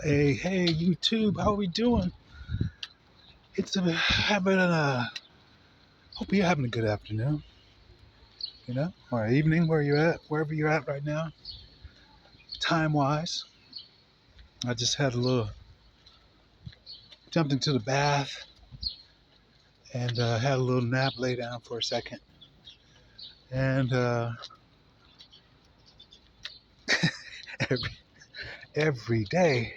Hey, YouTube, how we doing? It's having a. Hope you're having a good afternoon, or evening where you're at, wherever you're at right now. Time wise, I just had a little jumped into the bath and had a little nap, lay down for a second, and every every day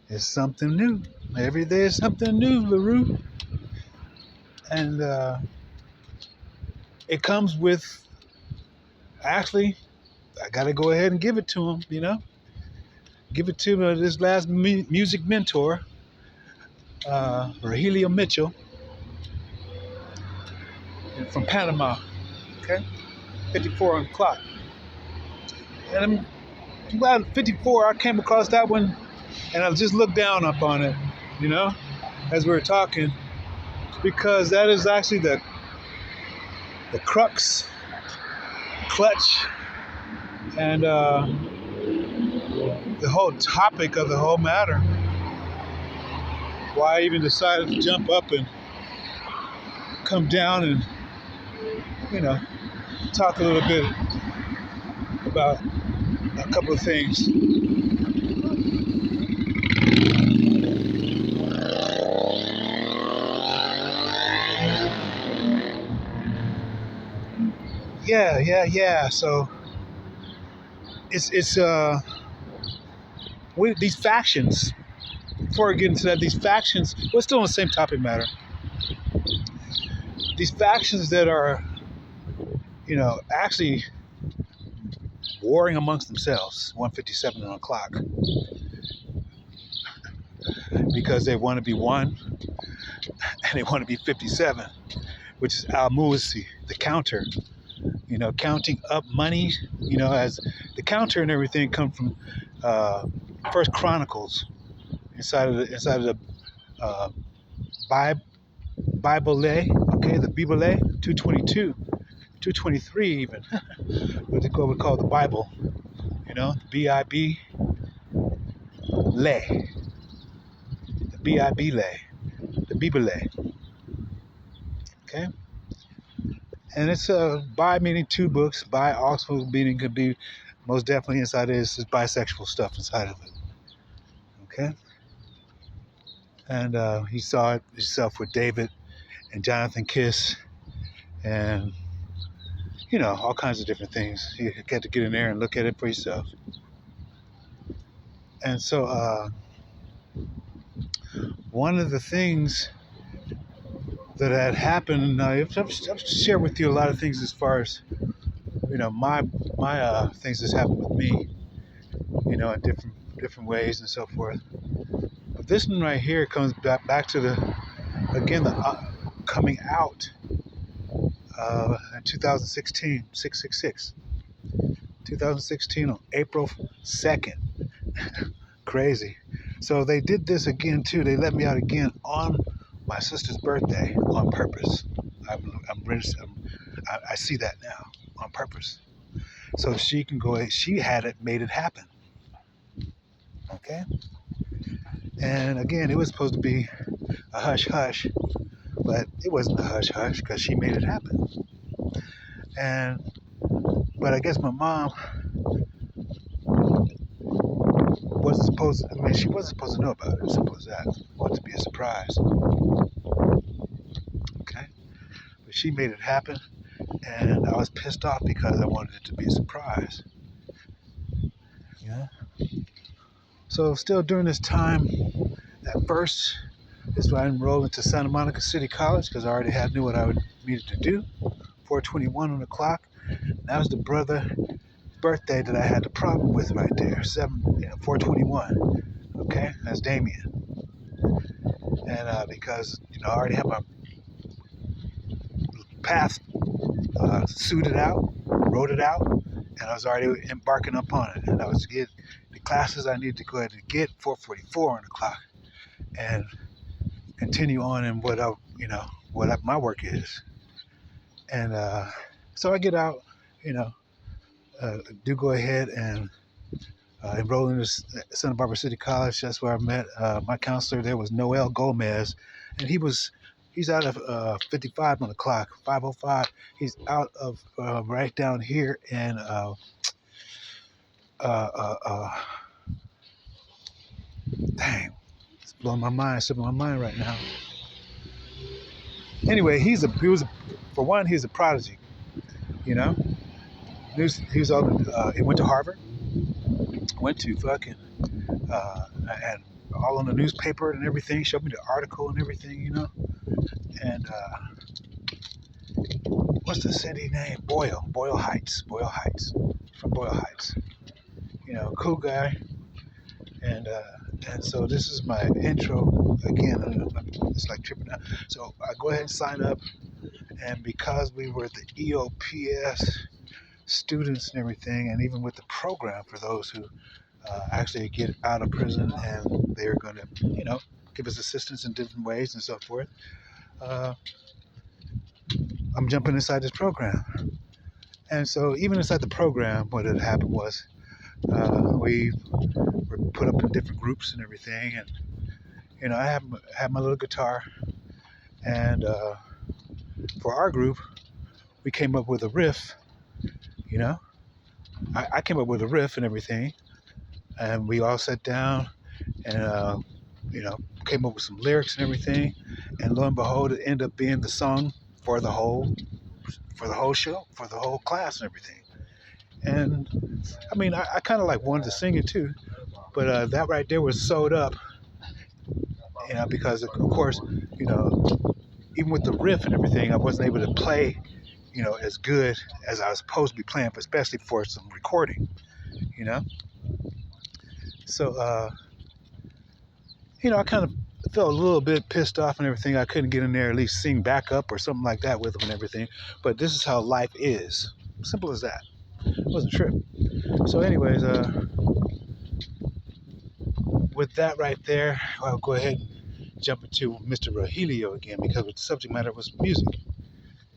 is something new. Every day is something new, Larue, and it comes with. Actually, I got to go ahead and give it to him. Give it to this last music mentor, Rogelio Mitchell from Panama. Okay, 54 on the clock. And I'm glad 54. I came across that one, and I just looked down up on it, you know, as we were talking, because that is actually the crux, clutch, and the whole topic of the whole matter. Why I even decided to jump up and come down and talk a little bit about a couple of things. Yeah. So it's these factions. Before I get into that, these factions. We're still on the same topic matter. These factions that are, actually warring amongst themselves. 157 on the clock because they want to be one and they want to be 57, which is Al Musi, the counter. Counting up money. As the counter and everything come from First Chronicles inside of the Bible, okay, the Bible, 222, 223 even, what they would call the Bible, B-I-B, lay, the B-I-B lay, the Bible, okay? And it's bi meaning two books, bi also meaning could be most definitely inside is bisexual stuff inside of it, okay? And he saw it himself with David and Jonathan Kiss and, all kinds of different things. You get to get in there and look at it for yourself. And so one of the things that had happened, and I've shared with you a lot of things as far as, my things that's happened with me, in different ways and so forth. But this one right here comes back to the coming out in 2016, 666. 2016 on April 2nd. Crazy. So they did this again too. They let me out again on my sister's birthday on purpose. I see that now on purpose. So she can go. She had it, made it happen. Okay. And again, it was supposed to be a hush hush, but it wasn't a hush hush because she made it happen. But I guess my mom wasn't supposed. She wasn't supposed to know about it. Simple as that. It wanted to be a surprise. Okay. But she made it happen, and I was pissed off because I wanted it to be a surprise. Yeah. So still during this time, at first, is when I enrolled into Santa Monica City College because I already knew what I needed to do. 4:21 on the clock. And that was the birthday that I had the problem with right there. 4:21. Okay, that's Damien. And because I already had my path suited out, wrote it out, and I was already embarking upon it. And I was to get the classes I needed to go ahead and get 4:44 on the clock, and continue on in my work is. And so I get out, do go ahead and enrolled in this Santa Barbara City College. That's where I met my counselor. There was Noel Gomez, and he's out of 55 on the clock, 5:05. He's out of right down here in dang, it's blowing my mind, slipping my mind right now. Anyway, he's a prodigy, you know. He went to Harvard, went to fucking and all on the newspaper and everything. Showed me the article and everything, you know. And what's the city name? Boyle Heights, from Boyle Heights. You know, cool guy. And so this is my intro again. It's like tripping out. So I go ahead and sign up, and because we were the EOPS students and everything, and even with the program for those who actually get out of prison and they're going to, you know, give us assistance in different ways and so forth. I'm jumping inside this program. And so even inside the program, what had happened was we were put up in different groups and everything. And, you know, I had my little guitar. And for our group, we came up with a riff, you know. I came up with a riff and everything. And we all sat down and, you know, came up with some lyrics and everything. And lo and behold, it ended up being the song for the whole show, for the whole class and everything. And I mean, I kind of like wanted to sing it too, but that right there was sewed up, you know, because of course, you know, even with the riff and everything, I wasn't able to play, you know, as good as I was supposed to be playing, but especially for some recording, you know. So, you know, I kind of felt a little bit pissed off and everything. I couldn't get in there, at least sing backup or something like that with them and everything. But this is how life is. Simple as that. It wasn't a trip. So anyways, with that right there, I'll go ahead and jump into Mr. Rogelio again, because the subject matter was music,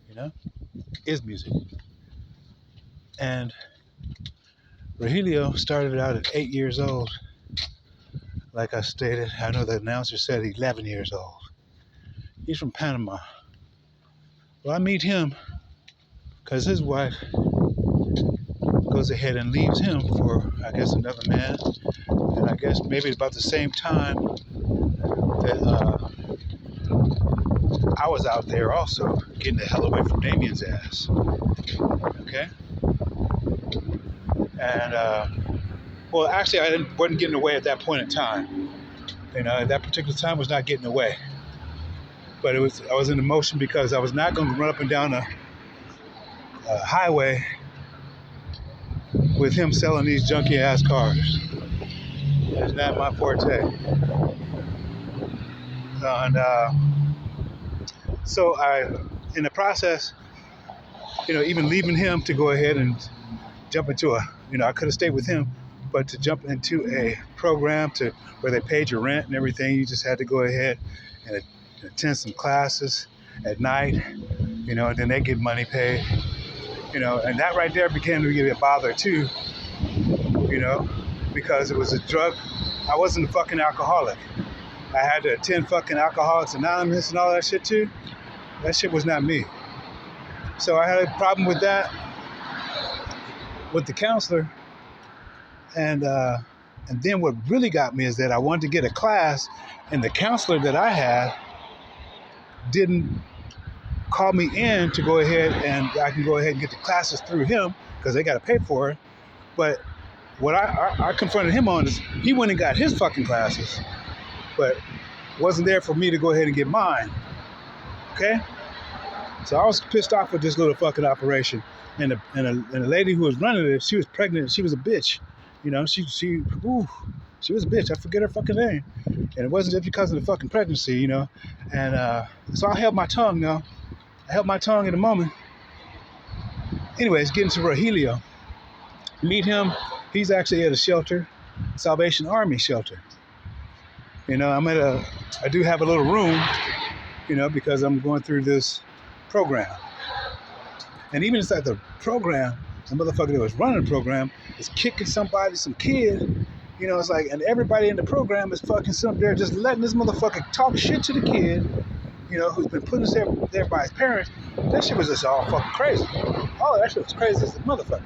you know, is music. And Rogelio started out at 8 years old. Like I stated, I know the announcer said 11 years old. He's from Panama. Well, I meet him because his wife goes ahead and leaves him for, I guess, another man. And I guess maybe about the same time that I was out there also getting the hell away from Damien's ass. Okay? And, well, actually, wasn't getting away at that point in time. You know, at that particular time, I was not getting away. But I was in emotion because I was not going to run up and down a highway with him selling these junky ass cars. That's not my forte. And so in the process, you know, even leaving him to go ahead and jump into you know, I could have stayed with him, but to jump into a program where they paid your rent and everything, you just had to go ahead and attend some classes at night, you know, and then they get money paid, you know, and that right there began to be a bother too, you know, because it was a drug. I wasn't a fucking alcoholic. I had to attend fucking Alcoholics Anonymous and all that shit too. That shit was not me. So I had a problem with that, with the counselor. And then what really got me is that I wanted to get a class, and the counselor that I had didn't call me in to go ahead and I can go ahead and get the classes through him because they got to pay for it. But what I confronted him on is he went and got his fucking classes, but wasn't there for me to go ahead and get mine. Okay? So I was pissed off with this little fucking operation. And the lady who was running it, she was pregnant. She was a bitch. You know, she was a bitch. I forget her fucking name. And it wasn't just because of the fucking pregnancy, you know. And so I held my tongue now. I held my tongue in a moment. Anyways, getting to Rogelio. Meet him. He's actually at a shelter, Salvation Army shelter. You know, I do have a little room, you know, because I'm going through this program. And even inside the program, The motherfucker that was running the program is kicking somebody, some kid. You know, it's like, and everybody in the program is fucking sitting up there just letting this motherfucker talk shit to the kid, you know, who's been put there by his parents. That shit was just all fucking crazy. All of that shit was crazy as a motherfucker.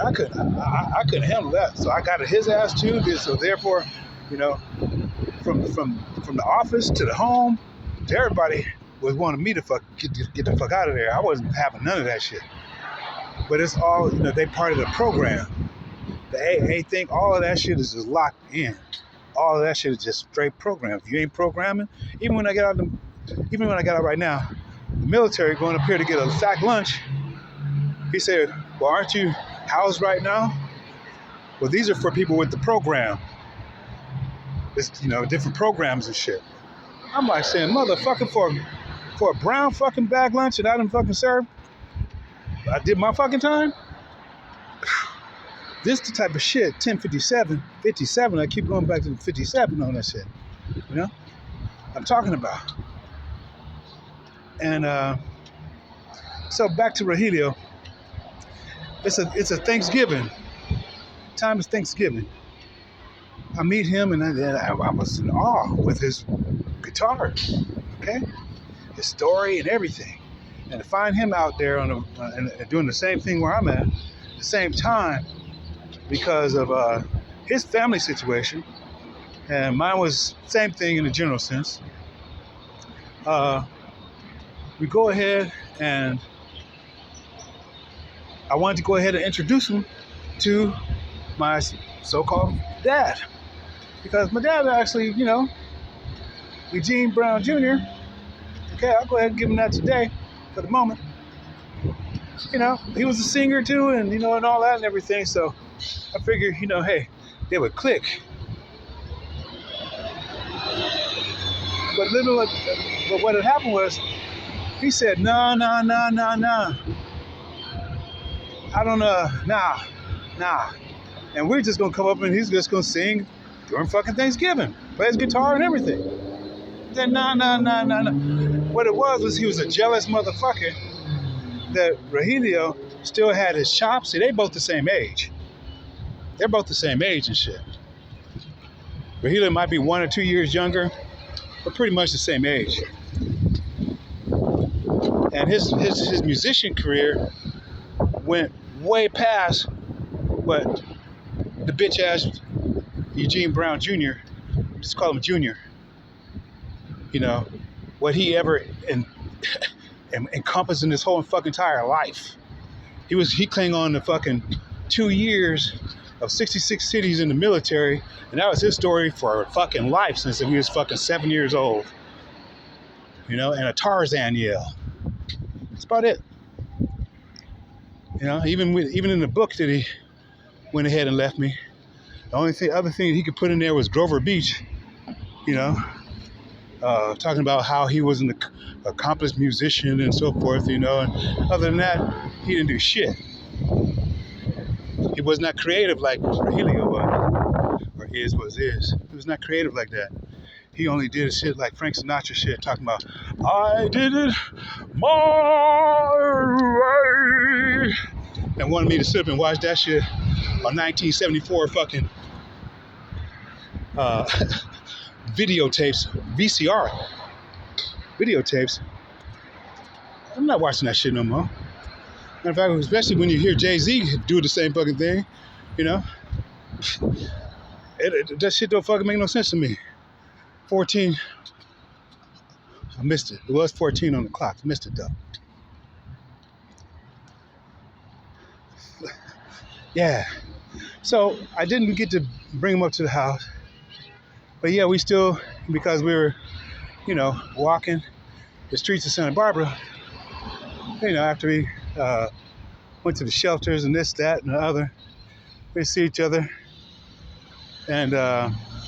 I couldn't handle that. So I got at his ass too. So therefore, you know, from the office to the home to everybody was wanting me to get the fuck out of there. I wasn't having none of that shit. But it's all, you know, they part of the program. The AA thing, all of that shit is just locked in. All of that shit is just straight program. If you ain't programming, even when I get out right now, the military going up here to get a sack lunch, he said, well, aren't you housed right now? Well, these are for people with the program. It's, you know, different programs and shit. I'm like saying, motherfucker, for a brown fucking bag lunch that I done fucking served, I did my fucking time. This the type of shit, 1057, 57, I keep going back to the 57 on that shit, you know? I'm talking about. And so back to Rogelio. It's a Thanksgiving. Time is Thanksgiving. I meet him and I was in awe with his guitar, okay? His story and everything. And to find him out there and doing the same thing where I'm at the same time, because of his family situation, and mine was same thing in a general sense. We go ahead and I wanted to go ahead and introduce him to my so-called dad, because my dad actually, you know, Eugene Brown Jr. Okay, I'll go ahead and give him that today for the moment. You know, he was a singer too, and you know, and all that and everything. So I figured, you know, hey, they would click. But what had happened was, he said, no. I don't nah. And we're just gonna come up and he's just gonna sing during fucking Thanksgiving, play his guitar and everything. Then nah. What it was he was a jealous motherfucker that Rogelio still had his chops. See, they both the same age. They're both the same age and shit. Rogelio might be 1 or 2 years younger, but pretty much the same age. And his musician career went way past what the bitch ass Eugene Brown Jr., just call him Junior, you know, what he ever encompassed in his whole fucking entire life. He clinged on to fucking 2 years of 66 cities in the military, and that was his story for fucking life since he was fucking 7 years old. You know, and a Tarzan yell. That's about it. You know, even in the book that he went ahead and left me, the other thing he could put in there was Grover Beach. You know, talking about how he was an accomplished musician and so forth. You know, and other than that, he didn't do shit. He was not creative like Rogelio was, or was. He was not creative like that. He only did shit like Frank Sinatra shit, talking about, I did it my way, and wanted me to sit up and watch that shit on 1974 fucking videotapes, VCR videotapes. I'm not watching that shit no more. Matter of fact, especially when you hear Jay-Z do the same fucking thing, you know, that shit don't fucking make no sense to me. 14, I missed it. It was 14 on the clock. Missed it though. Yeah. So I didn't get to bring him up to the house. But yeah, we still, because we were, you know, walking the streets of Santa Barbara, you know, after we went to the shelters and this, that, and the other, we see each other and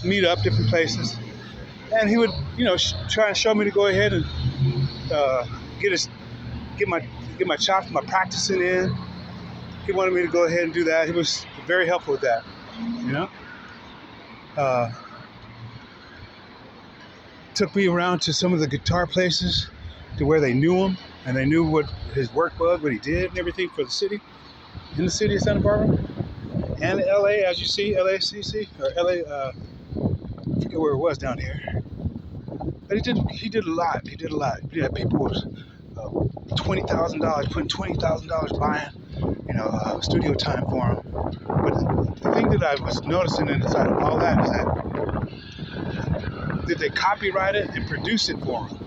meet up different places. And he would, you know, try and show me to go ahead and get my chops, my practicing in. He wanted me to go ahead and do that. He was very helpful with that, you know. Took me around to some of the guitar places to where they knew him and they knew what his work was, what he did and everything for the city. in the city of Santa Barbara and LA, as you see, LACC or LA. I forget where it was down here. But he did a lot. He did a lot. Yeah, people was $20,000, putting $20,000 buying, studio time for him. But the thing that I was noticing inside of all that is that did they copyright it and produce it for him?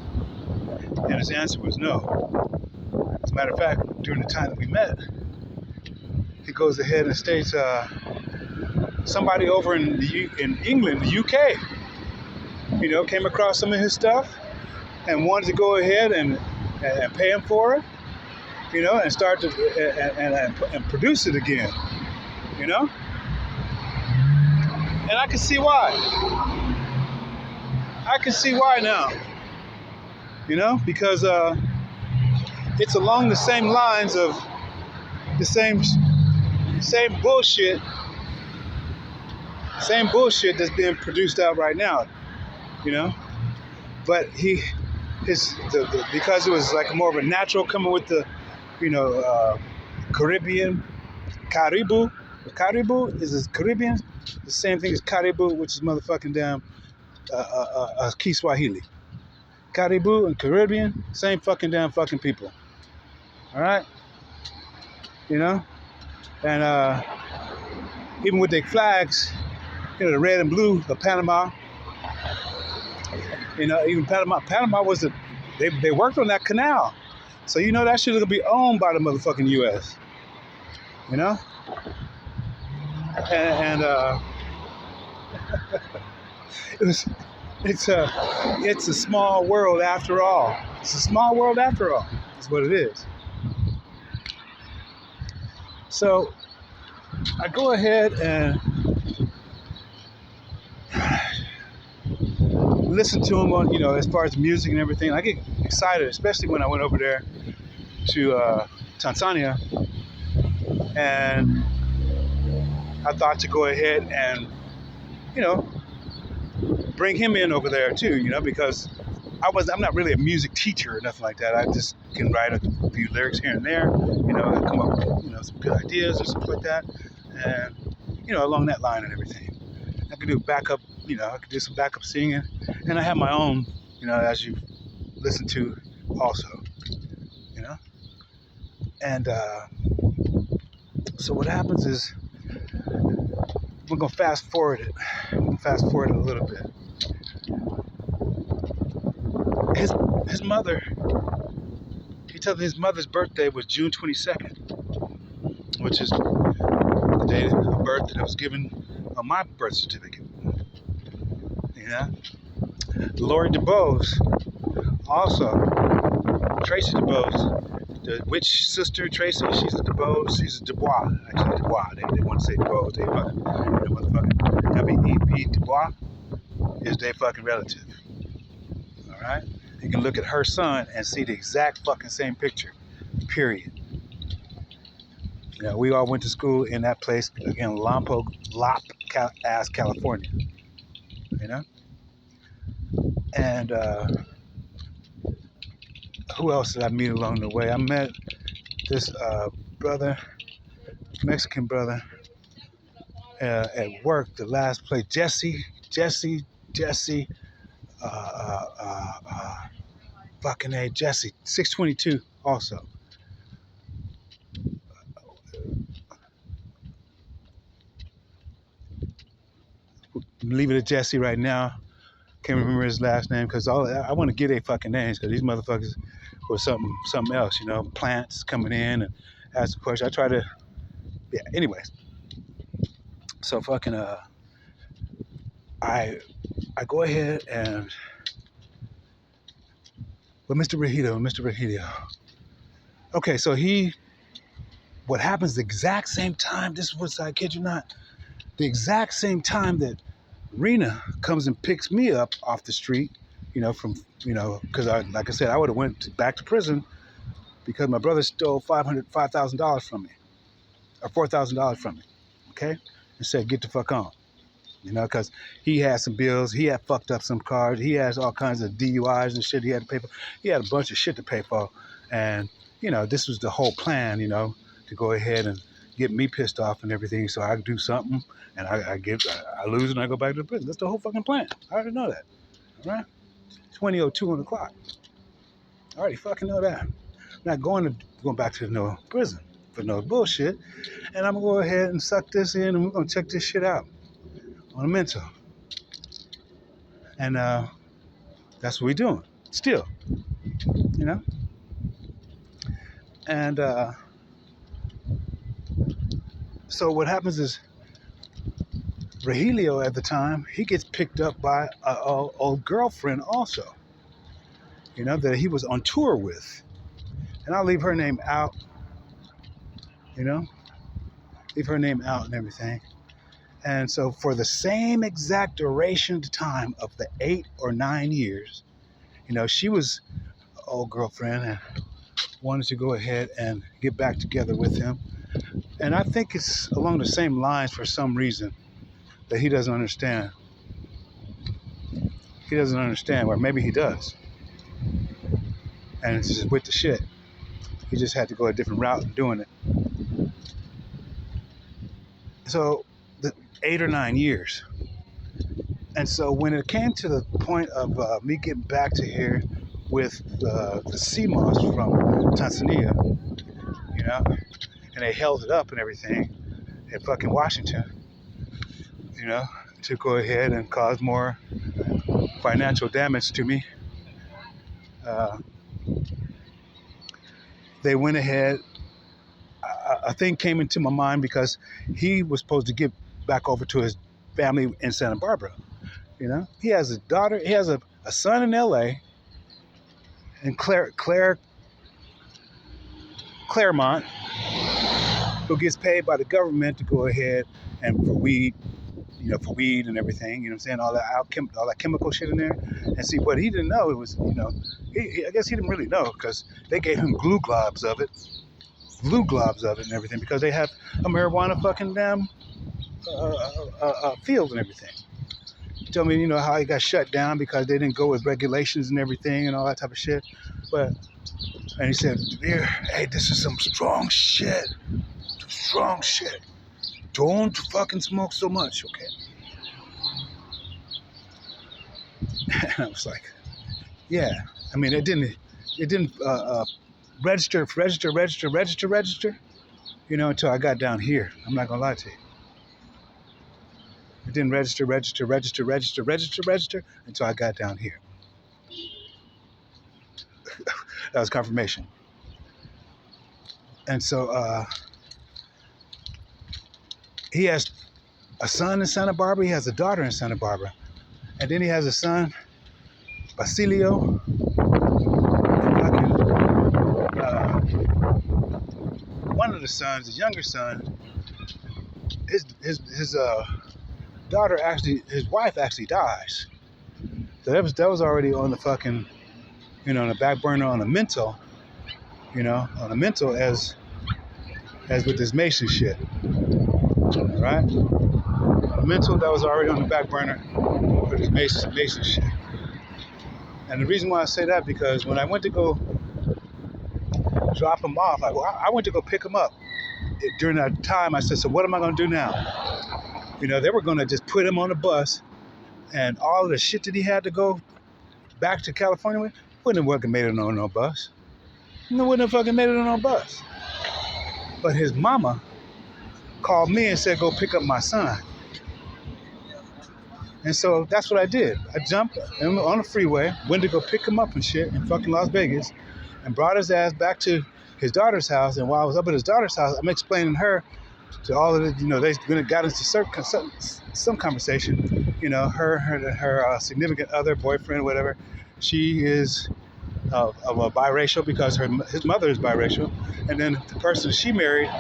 And his answer was no. As a matter of fact, during the time that we met, he goes ahead and states somebody over in England, the UK, came across some of his stuff and wanted to go ahead and pay him for it, and start to and produce it again, And I can see why. I can see why now, because it's along the same lines of the same bullshit, that's being produced out right now, But because it was like more of a natural coming with the, Caribbean, Caribou. Caribou is Caribbean, the same thing as Caribou, which is motherfucking damn Kiswahili. Caribou and Caribbean, same fucking damn fucking people. All right, and even with their flags, the red and blue of Panama. Even Panama was they worked on that canal, so that shit will be owned by the motherfucking U.S. And it's a small world after all. It's a small world after all. That's what it is. So I go ahead and listen to him on, as far as music and everything. I get excited, especially when I went over there to Tanzania, and I thought to go ahead and, bring him in over there too, because I'm not really a music teacher or nothing like that. I just can write a few lyrics here and there, I come up with, some good ideas or stuff like that, and, along that line and everything. I could do backup, I could do some backup singing, and I have my own, as you listen to also, and so what happens is we're gonna fast forward it. A little bit. His mother, he tells me his mother's birthday was June 22nd, which is the day of birth that I was given on my birth certificate. Lori DeBose, also Tracy DeBose, the witch sister Tracy, she's a DeBose, she's a Dubois, actually Dubois. They want to say DeBose, they fucking, motherfucking W.E.B. Dubois is their fucking relative. All right, you can look at her son and see the exact fucking same picture. Period. We all went to school in that place in California. And who else did I meet along the way? I met this brother, Mexican brother, at work, the last place, Jesse, fucking A, Jesse, 622 also. Leave it at Jesse right now. Can't remember his last name because I want to get their fucking names because these motherfuckers were something else, plants coming in and ask a question. I try to, anyways. So fucking I go ahead and with Mr. Rogelio. Okay, so what happens the exact same time, this was, I kid you not, the exact same time that Rena comes and picks me up off the street, because like I said, I would have went back to prison because my brother stole $5,000 from me, or $4,000 from me, okay, and said, get the fuck on, because he had some bills, he had fucked up some cars, he has all kinds of DUIs and shit he had to pay for, he had a bunch of shit to pay for, and, this was the whole plan, to go ahead and, get me pissed off and everything, so I do something and I lose and I go back to the prison. That's the whole fucking plan. I already know that. All right? 20:02 on the clock. I already fucking know that. I'm not going back to no prison for no bullshit. And I'm gonna go ahead and suck this in and we're gonna check this shit out on a mental. And that's what we're doing. Still. You know? And so what happens is Rogelio at the time, he gets picked up by a old girlfriend also, you know, that he was on tour with. And I'll leave her name out, you know, leave her name out and everything. And so for the same exact duration of time of the 8 or 9 years, you know, she was an old girlfriend and wanted to go ahead and get back together with him. And I think it's along the same lines for some reason that he doesn't understand. He doesn't understand, or maybe he does. And it's just with the shit. He just had to go a different route in doing it. So, the 8 or 9 years. And so when it came to the point of me getting back to here with the CMOS from Tanzania, you know, and they held it up and everything in fucking Washington, you know, to go ahead and cause more financial damage to me. They went ahead. A thing came into my mind because he was supposed to get back over to his family in Santa Barbara. You know, he has a daughter. He has a son in L.A. and Claremont, who gets paid by the government to go ahead and for weed and everything, you know what I'm saying, all that chemical shit in there. And see, what he didn't know, it was, you know, I guess he didn't really know because they gave him glue globs of it and everything because they have a marijuana fucking damn field and everything. He told me, you know, how he got shut down because they didn't go with regulations and everything and all that type of shit. And he said, hey, this is some strong shit. Don't fucking smoke so much, okay? And I was like, yeah. I mean, it didn't register, you know, until I got down here. I'm not gonna lie to you. It didn't register until I got down here. That was confirmation. And so he has a son in Santa Barbara. He has a daughter in Santa Barbara. And then he has a son, Basilio. One of the sons, his younger son, his daughter actually, his wife actually dies. So that was already on the fucking, you know, on the back burner on the mental, you know, on the mental as with this Mason shit. All right? The mental, that was already on the back burner for this Mason shit. And the reason why I say that, because when I went to go drop him off, I went to go pick him up. During that time, I said, so what am I going to do now? You know, they were going to just put him on a bus, and all of the shit that he had to go back to California with, wouldn't have fucking made it on no bus. Wouldn't have fucking made it on no bus. But his mama called me and said, go pick up my son. And so that's what I did. I jumped on the freeway, went to go pick him up and shit in fucking Las Vegas, and brought his ass back to his daughter's house. And while I was up at his daughter's house, I'm explaining her to all of the, you know, they got into some conversation. You know, her significant other, boyfriend, whatever, she is of a biracial because his mother is biracial, and then the person she married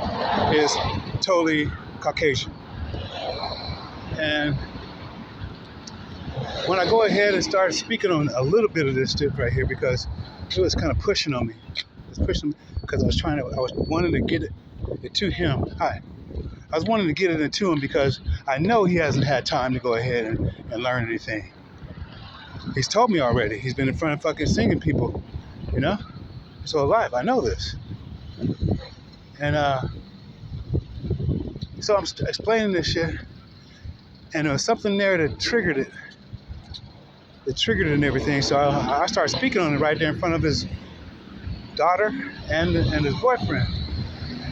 is totally Caucasian. And when I go ahead and start speaking on a little bit of this stuff right here, because it was kind of pushing on me. It was pushing me because I was wanting to get it to him. Hi. I was wanting to get it into him because I know he hasn't had time to go ahead and learn anything. He's told me already. He's been in front of fucking singing people, you know? So alive, I know this. And So I'm explaining this shit, and there was something there that triggered it. It triggered it and everything. So I started speaking on it right there in front of his daughter and his boyfriend.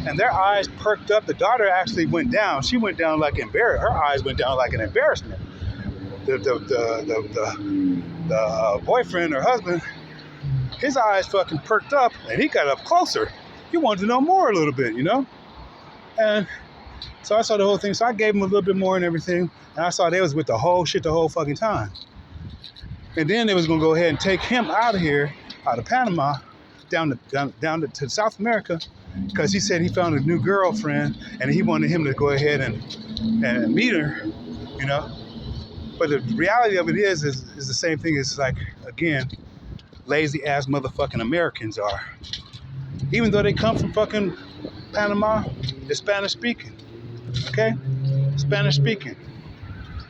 And their eyes perked up. The daughter actually went down. She went down like embarrassed. Her eyes went down like an embarrassment. The boyfriend or husband, his eyes fucking perked up, and he got up closer. He wanted to know more a little bit, you know? And so I saw the whole thing. So I gave him a little bit more and everything. And I saw they was with the whole shit the whole fucking time. And then they was going to go ahead and take him out of here, out of Panama, down to South America, because he said he found a new girlfriend, and he wanted him to go ahead and meet her, you know? But the reality of it is the same thing as, like, again, lazy-ass motherfucking Americans are. Even though they come from fucking Panama, they're Spanish-speaking, okay? Spanish-speaking.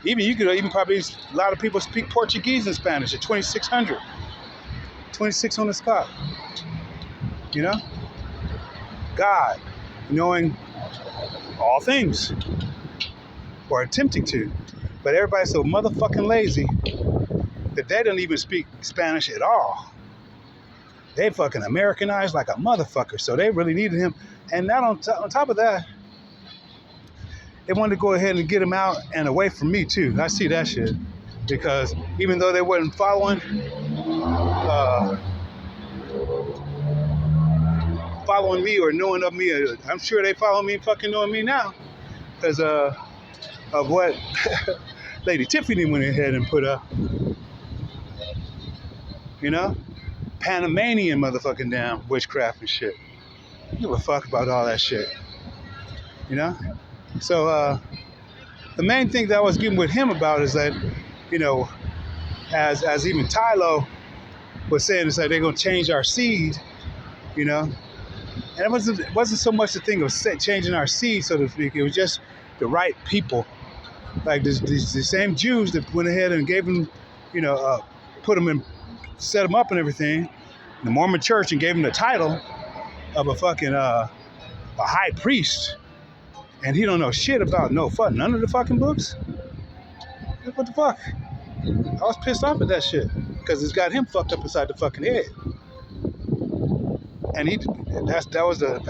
You could even probably, a lot of people speak Portuguese and Spanish at 2600. 26 on the spot. You know? God, knowing all things, or attempting to. But everybody's so motherfucking lazy that they don't even speak Spanish at all. They fucking Americanized like a motherfucker, so they really needed him. And now on top of that, they wanted to go ahead and get him out and away from me too. I see that shit. Because even though they wasn't following me or knowing of me, I'm sure they follow me fucking knowing me now. Because of what Lady Tiffany went ahead and put up. You know? Panamanian motherfucking damn witchcraft and shit. I don't give a fuck about all that shit. You know? So the main thing that I was getting with him about is that, you know, as even Tylo was saying, it's like they're gonna change our seed, you know. And it wasn't so much the thing of changing our seed, so to speak. It was just the right people, like the same Jews that went ahead and gave them, you know, put them in, set them up and everything. The Mormon Church, and gave them the title of a fucking a high priest. And he don't know shit about none of the fucking books. What the fuck? I was pissed off at that shit because it's got him fucked up inside the fucking head. And that was the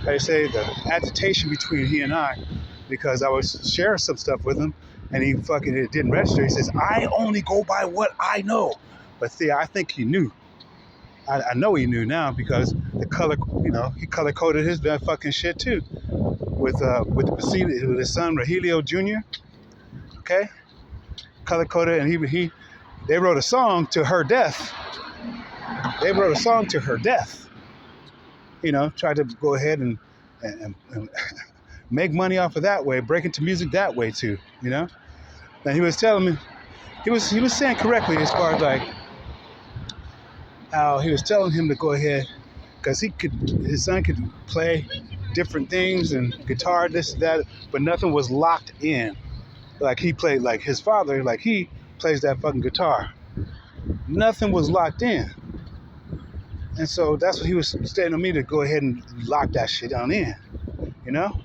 how do you say, the agitation between he and I, because I was sharing some stuff with him, and he fucking, it didn't register. He says, I only go by what I know. But see, I think he knew. I know he knew now, because the color, you know, he color coded his fucking shit too, with his son Rogelio Jr. Okay, color coded, and they wrote a song to her death. You know, tried to go ahead and make money off of that way, break into music that way too. You know, and he was telling me, he was saying correctly as far as like how he was telling him to go ahead, because his son could play different things and guitar, this, that, but nothing was locked in. Like he played, like his father, like he plays that fucking guitar. Nothing was locked in. And so that's what he was stating to me, to go ahead and lock that shit down in, you know?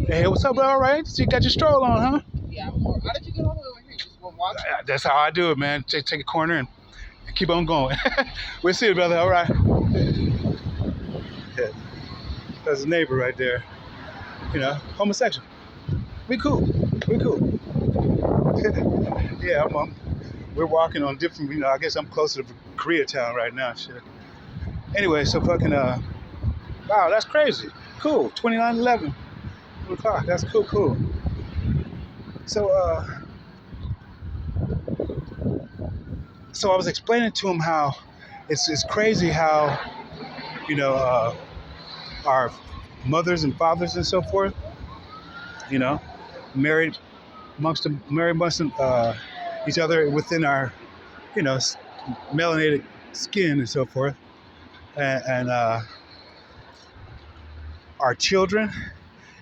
Hey, what's up, bro? All right? So you got your stroll on, huh? Yeah, how did you get all the way over here? Just one walk? That's how I do it, man. Take a corner and keep on going. We'll see you, brother. All right. Yeah. That's a neighbor right there. You know, homosexual. We cool. Yeah, we're walking on different, you know, I guess I'm closer to Koreatown right now, shit. Anyway, so fucking, wow, that's crazy. Cool, 2911. 1 o'clock, that's cool. So I was explaining to him how it's crazy how, you know, our mothers and fathers and so forth, you know, married amongst each other within our, you know, melanated skin and so forth, and our children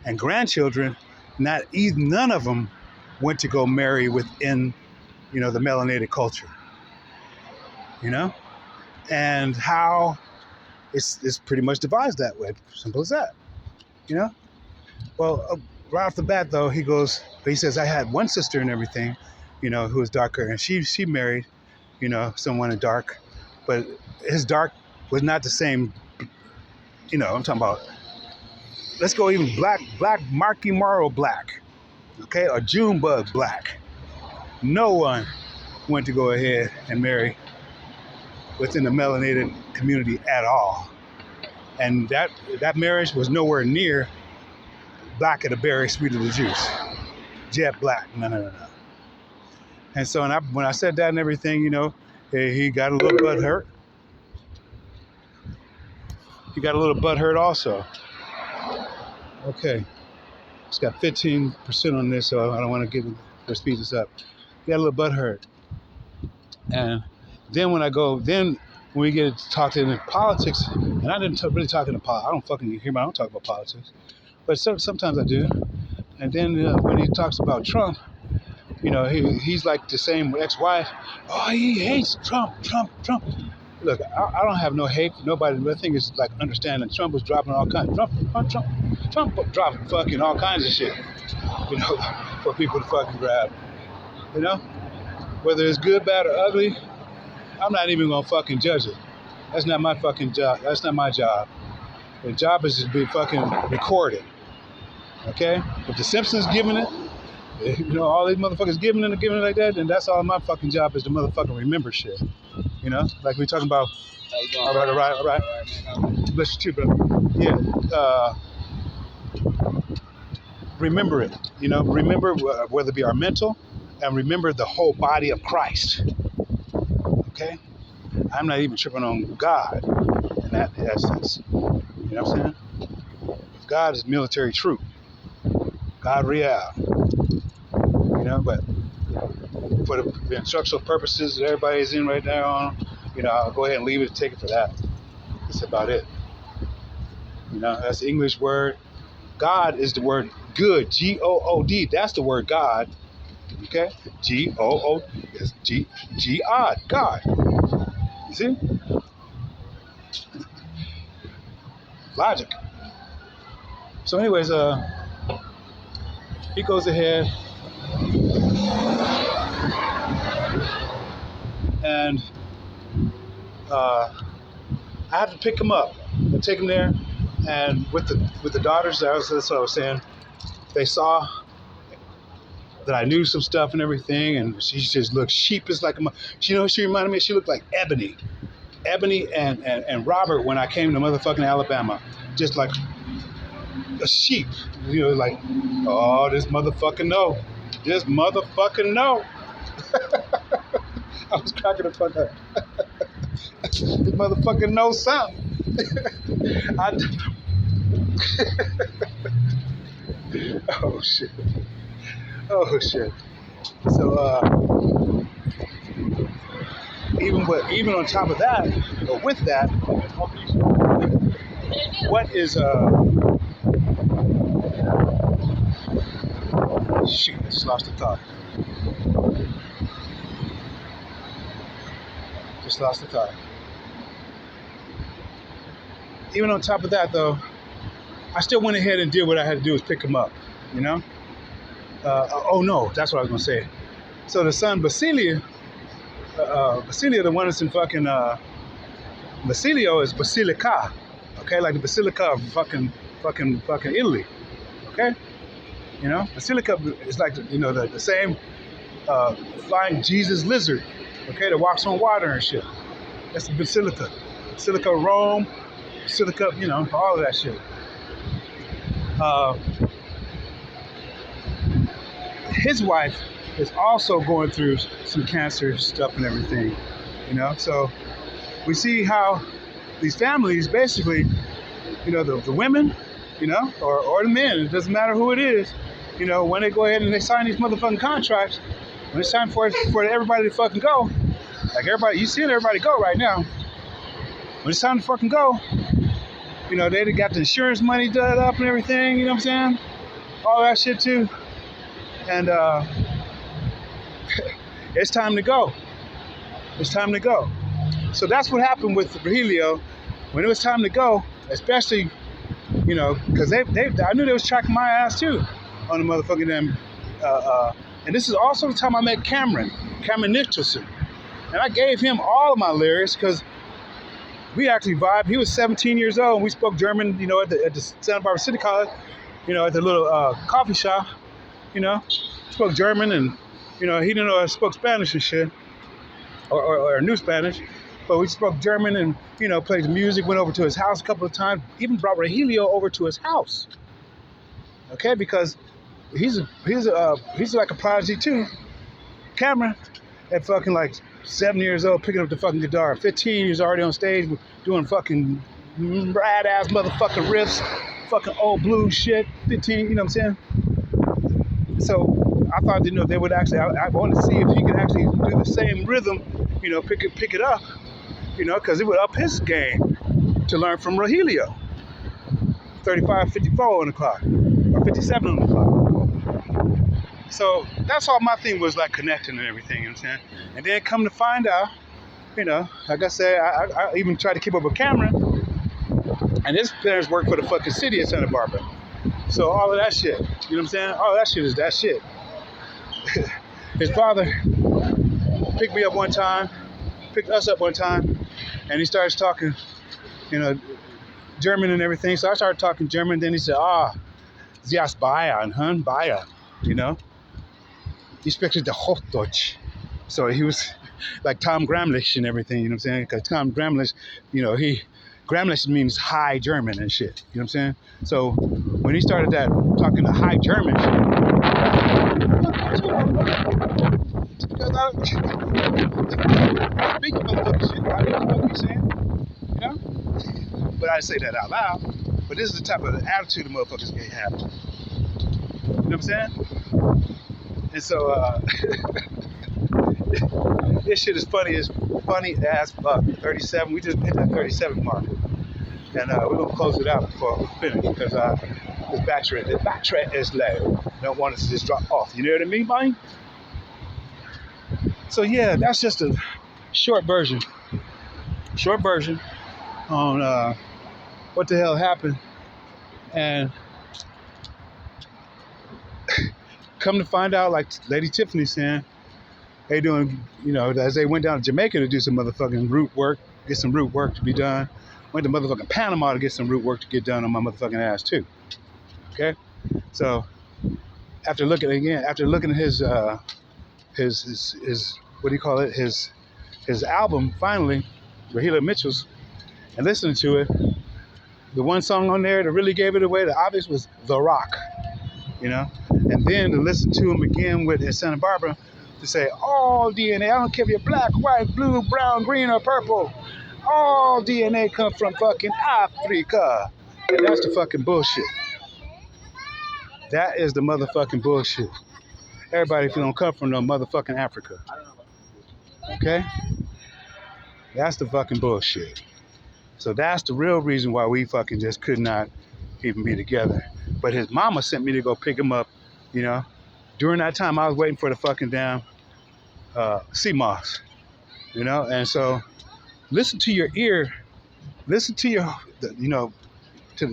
and grandchildren, none of them went to go marry within, you know, the melanated culture, you know, and how it's pretty much devised that way. Simple as that. You know. Well, right off the bat though, he says I had one sister and everything, who was darker, and she married, someone in dark, but his dark was not the same. I'm talking about. Let's go even black Marky Morrow black, okay, or Junebug black. No one went to go ahead and marry within the melanated community at all, and that marriage was nowhere near black of the berry, sweet of the juice, jet black. No. And so when I said that and everything, he got a little butt hurt. He got a little butt hurt also. Okay, it's got 15% on this, so I don't want to speed this up. He got a little butt hurt. And then when we get to talk to politics, and I didn't really talk into politics. I don't fucking hear me. I don't talk about politics, but sometimes I do. And then when he talks about Trump, he's like the same ex-wife. Oh, he hates Trump. Look, I don't have no hate for nobody. The thing is like understanding Trump was dropping all kinds. Trump dropping fucking all kinds of shit, for people to fucking grab. Whether it's good, bad, or ugly, I'm not even gonna fucking judge it. That's not my fucking job. That's not my job. The job is to be fucking recorded. Okay? If the Simpsons giving it, all these motherfuckers giving it like that, then that's all my fucking job is to motherfucking remember shit. Like we talking about. All right. Bless you too, bro. Yeah. Remember it. Remember whether it be our mental, and remember the whole body of Christ. Okay? I'm not even tripping on God in that sense. You know what I'm saying? God is military truth. God real. But for the instructional purposes that everybody is in right now, I'll go ahead and leave it and take it for that. That's about it. That's the English word. God is the word good. G-O-O-D. That's the word God. Okay? G-O-O. Yes, G-God. God. You see? Logic. So anyways, he goes ahead and I have to pick him up and take him there. And with the daughters, that's what I was saying. They saw that I knew some stuff and everything, and she just looked sheepish like she reminded me. She looked like Ebony and Robert when I came to motherfucking Alabama, just like a sheep. Like, oh, this motherfucking no. I was cracking the fuck up. This motherfucking no sound. Oh shit. So even on top of that, or with that, what is shoot, I just lost the thought. Even on top of that though, I still went ahead and did what I had to do, was pick him up, oh no, that's what I was gonna say. So the son Basilia, the one that's in fucking Basilio is Basilica, okay, like the Basilica of fucking Italy, okay. Basilica is like the same flying Jesus lizard, okay, that walks on water and shit. That's the Basilica of Rome, Basilica, all of that shit. His wife is also going through some cancer stuff and everything, so we see how these families basically, the women, or the men, it doesn't matter who it is, when they go ahead and they sign these motherfucking contracts, when it's time for everybody to fucking go, like everybody, you seeing everybody go right now, when it's time to fucking go, they got the insurance money done up and everything, you know what I'm saying? All that shit too. And it's time to go. So that's what happened with Rogelio. when it was time to go, especially, you know, because I knew they was tracking my ass too on the motherfucking damn. And this is also the time I met Cameron Nichols, and I gave him all of my lyrics because we actually vibed. He was 17 years old, and we spoke German, you know, at the Santa Barbara City College, you know, at the little coffee shop, you know, spoke German, and you know, he didn't know I spoke Spanish and shit, or knew Spanish. But we spoke German and, you know, played the music, went over to his house a couple of times, even brought Rogelio over to his house. Okay, because he's like a prodigy too. Cameron at fucking like 7 years old picking up the fucking guitar. 15 he's already on stage doing fucking rad ass motherfucking riffs, fucking old blues shit. 15, you know what I'm saying? So I thought, you know, they would actually, I wanted to see if he could actually do the same rhythm, you know, pick it up. You know, because it would up his game to learn from Rogelio. 35, 54 on the clock, or 57 on the clock. So that's all my thing was, like connecting and everything, you know what I'm saying? And then come to find out, you know, like I said, I even tried to keep up with Cameron, and his parents work for the fucking city of Santa Barbara. So all of that shit, you know what I'm saying? All that shit is that shit. His father picked us up one time, and he starts talking, you know, German and everything. So I started talking German. Then he said, Sie ist Bayern, huh? Bayern, you know. He speaks the Hochdeutsch. So he was like Tom Gramlich and everything, you know what I'm saying? Because Tom Gramlich, you know, Gramlich means high German and shit, you know what I'm saying? So when he started talking the high German because I speak motherfucking shit, I don't know what he's saying, you know? But I didn't say that out loud. But this is the type of attitude the motherfuckers may have. You know what I'm saying? And so, this shit is funny as fuck. 37, we just hit that 37 mark. And we're gonna close it out before we finish because this battery is low. Don't want it to just drop off. You know what I mean, buddy? So yeah, that's just a short version on what the hell happened. And come to find out, like Lady Tiffany saying, they doing, you know, as they went down to Jamaica to do some motherfucking root work, get some root work to be done. Went to motherfucking Panama to get some root work to get done on my motherfucking ass too. Okay? So after looking at his what do you call it? His album finally, Rogelio Mitchell's, and listening to it, the one song on there that really gave it away, the obvious, was The Rock. You know? And then to listen to him again in Santa Barbara to say, all DNA, I don't care if you're black, white, blue, brown, green, or purple, all DNA come from fucking Africa. And that's the fucking bullshit. That is the motherfucking bullshit. Everybody, if you don't come from no motherfucking Africa. Okay? That's the fucking bullshit. So that's the real reason why we fucking just could not even be together. But his mama sent me to go pick him up, you know. During that time, I was waiting for the fucking damn sea moss, you know. And so, listen to your ear, listen to your, you know, to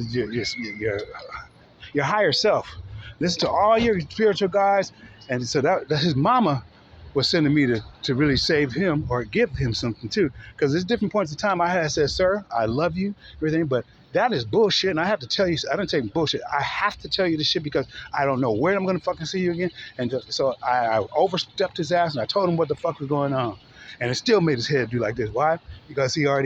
your higher self. Listen to all your spiritual guides. And so that his mama was sending me to really save him or give him something too. Because there's different points in time I had said, sir, I love you, everything, but that is bullshit. And I have to tell you, I didn't take bullshit. I have to tell you this shit because I don't know where I'm going to fucking see you again. And so I overstepped his ass and I told him what the fuck was going on. And it still made his head do like this. Why? Because he already